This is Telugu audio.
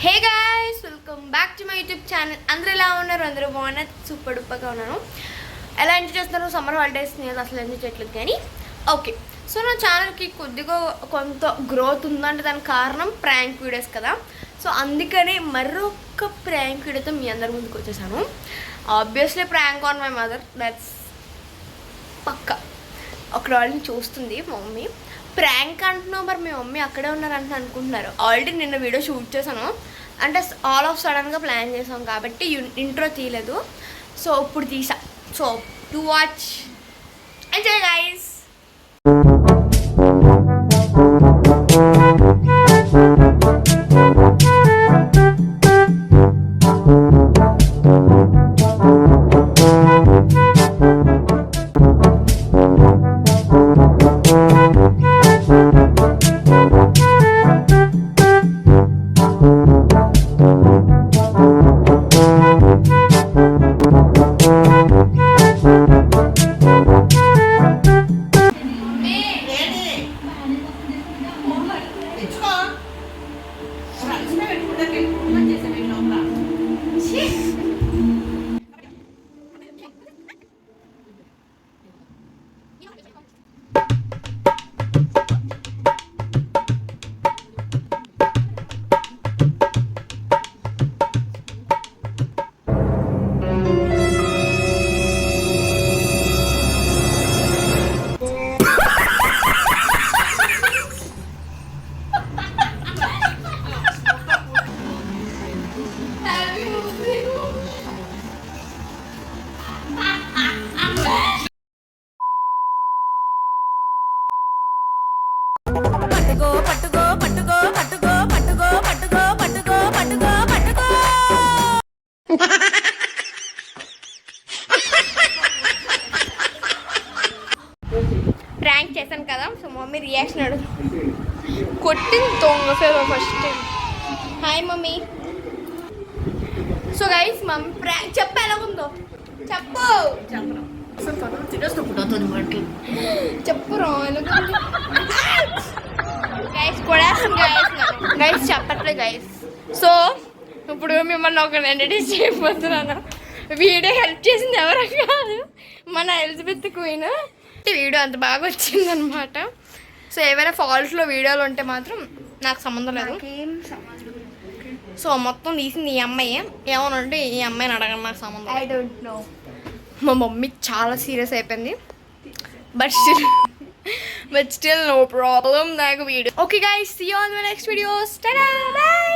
Hey guys, welcome back to my YouTube channel. అందరూ ఎలా ఉన్నారు? అందరూ బాగున్నారు. సూపర్ డూపర్గా ఉన్నాను. ఎలా ఎంజాయ్ చేస్తున్నారు సమ్మర్ హాలిడేస్? నేను అసలు ఎంజాయ్ చేయట్లేదు కానీ ఓకే. సో నా ఛానల్కి కొద్దిగా కొంత గ్రోత్ ఉందంటే దానికి కారణం ప్రాంక్ వీడియోస్ కదా. సో అందుకని మరొక ప్రాంక్ వీడియోతో మీ అందరి ముందుకు వచ్చేసాను. Obviously prank on my mother, that's పక్కా. అక్కడ వాళ్ళని చూస్తుంది మా మమ్మీ. ప్రాంక్ అంటున్నావు, మరి మీ మమ్మీ అక్కడే ఉన్నారంటే అనుకుంటున్నారు. ఆల్రెడీ నిన్న వీడియో షూట్ చేశాను, అంటే ఆల్ ఆఫ్ సడన్గా ప్లాన్ చేసాం కాబట్టి ఇంట్రో తీయలేదు. సో ఇప్పుడు తీసా. So to watch, enjoy guys. Prank చేశాను కదా. సో మమ్మీ రియాక్షన్ అడుగు. కొట్టింది దొంగ favour first time. Hi mummy. So guys mummy prank చెప్పు, ఎలాగుందో చెప్పు. చెప్పురా గైస్. కొడేస్తాను గైస్, చెప్పట్లే గైస్. సో ఇప్పుడు మిమ్మల్ని ఒక ఎంటర్టైన్ చేయబోతున్నాను. వీడియో హెల్ప్ చేసింది ఎవరో కాదు, మన ఎలిజబెత్ క్వీన్. వీడియో అంత బాగా వచ్చిందనమాట. సో ఏవైనా ఫాల్ట్స్లో వీడియోలు ఉంటే మాత్రం నాకు సంబంధం లేదు. సో మొత్తం తీసింది ఈ అమ్మాయి. ఏమన్నా ఉంటే ఈ అమ్మాయిని అడగండి, నాకు సంబంధం. I don't know. మా మమ్మీ చాలా సీరియస్ అయిపోయింది. But still no problem. నాకు video okay guys, see you on my next videos. Tata by.